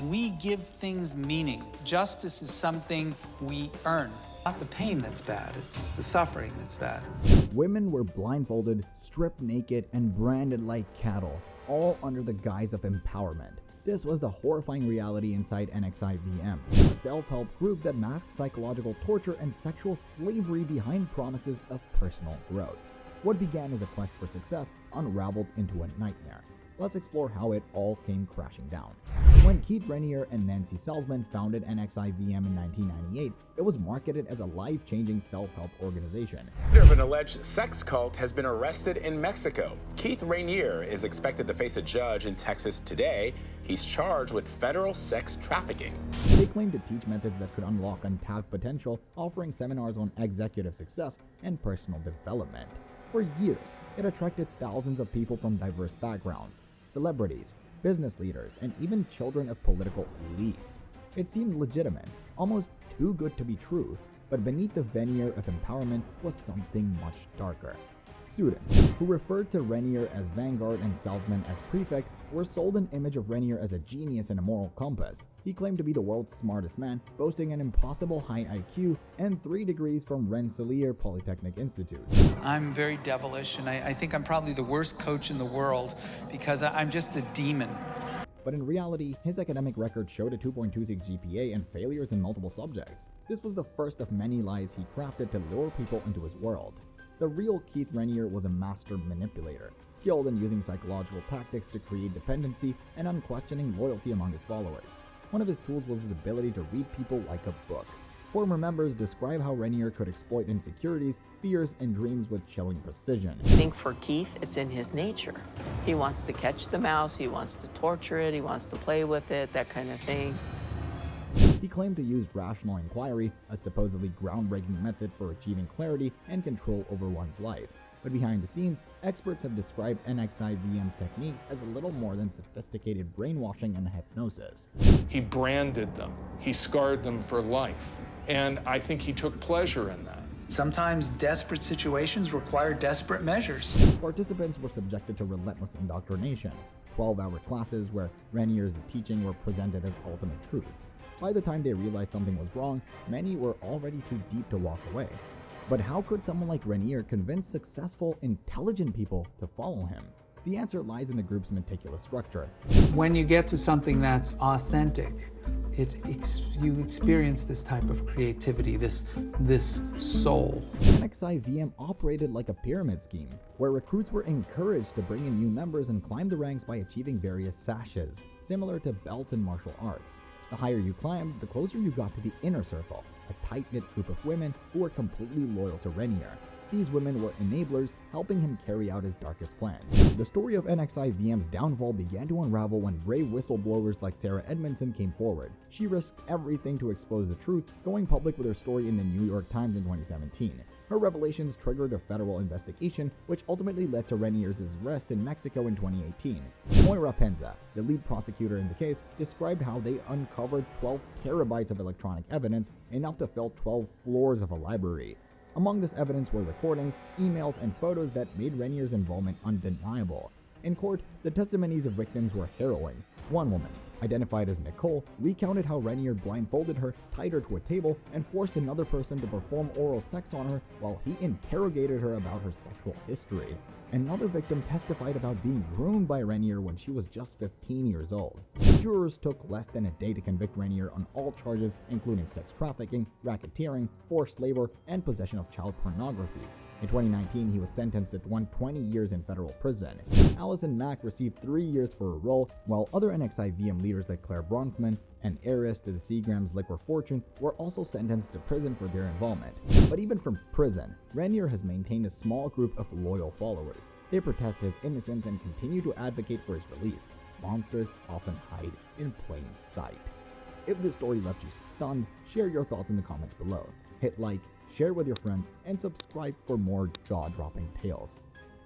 We give things meaning. Justice is something we earn. Not the pain that's bad, it's the suffering that's bad. Women were blindfolded, stripped naked, and branded like cattle, all under the guise of empowerment. This was the horrifying reality inside NXIVM, a self-help group that masked psychological torture and sexual slavery behind promises of personal growth. What began as a quest for success unraveled into a nightmare. Let's explore how it all came crashing down. When Keith Raniere and Nancy Salzman founded NXIVM in 1998, it was marketed as a life-changing self-help organization. The leader of an alleged sex cult has been arrested in Mexico. Keith Raniere is expected to face a judge in Texas today. He's charged with federal sex trafficking. They claimed to teach methods that could unlock untapped potential, offering seminars on executive success and personal development. For years, it attracted thousands of people from diverse backgrounds, celebrities, business leaders, and even children of political elites. It seemed legitimate, almost too good to be true, but beneath the veneer of empowerment was something much darker. Students, who referred to Raniere as Vanguard and Salzman as Prefect, were sold an image of Raniere as a genius and a moral compass. He claimed to be the world's smartest man, boasting an impossible high IQ and 3 degrees from Rensselaer Polytechnic Institute. I'm very devilish, and I think I'm probably the worst coach in the world because I'm just a demon. But in reality, his academic record showed a 2.26 GPA and failures in multiple subjects. This was the first of many lies he crafted to lure people into his world. The real Keith Raniere was a master manipulator, skilled in using psychological tactics to create dependency and unquestioning loyalty among his followers. One of his tools was his ability to read people like a book. Former members describe how Raniere could exploit insecurities, fears, and dreams with chilling precision. I think for Keith, it's in his nature. He wants to catch the mouse, he wants to torture it, he wants to play with it, that kind of thing. He claimed to use rational inquiry, a supposedly groundbreaking method for achieving clarity and control over one's life. But behind the scenes, experts have described NXIVM's techniques as a little more than sophisticated brainwashing and hypnosis. He branded them. He scarred them for life. And I think he took pleasure in that. Sometimes desperate situations require desperate measures. Participants were subjected to relentless indoctrination, 12-hour classes where Raniere's teaching were presented as ultimate truths. By the time they realized something was wrong, many were already too deep to walk away. But how could someone like Raniere convince successful, intelligent people to follow him? The answer lies in the group's meticulous structure. When you get to something that's authentic, you experience this type of creativity, this soul. NXIVM operated like a pyramid scheme, where recruits were encouraged to bring in new members and climb the ranks by achieving various sashes, similar to belts in martial arts. The higher you climbed, the closer you got to the inner circle, a tight-knit group of women who were completely loyal to Raniere. These women were enablers, helping him carry out his darkest plans. The story of NXIVM's downfall began to unravel when brave whistleblowers like Sarah Edmondson came forward. She risked everything to expose the truth, going public with her story in the New York Times in 2017. Her revelations triggered a federal investigation, which ultimately led to Raniere's arrest in Mexico in 2018. Moira Penza, the lead prosecutor in the case, described how they uncovered 12 terabytes of electronic evidence, enough to fill 12 floors of a library. Among this evidence were recordings, emails, and photos that made Raniere's involvement undeniable. In court, the testimonies of victims were harrowing. One woman, identified as Nicole, recounted how Raniere blindfolded her, tied her to a table, and forced another person to perform oral sex on her while he interrogated her about her sexual history. Another victim testified about being groomed by Raniere when she was just 15 years old. Jurors took less than a day to convict Raniere on all charges, including sex trafficking, racketeering, forced labor, and possession of child pornography. In 2019, he was sentenced to 120 years in federal prison. Allison Mack received 3 years for her role, while other NXIVM leaders like Claire Bronfman, an heiress to the Seagram's liquor fortune, were also sentenced to prison for their involvement. But even from prison, Raniere has maintained a small group of loyal followers. They protest his innocence and continue to advocate for his release. Monsters often hide in plain sight. If this story left you stunned, share your thoughts in the comments below. Hit like, share with your friends, and subscribe for more jaw-dropping tales.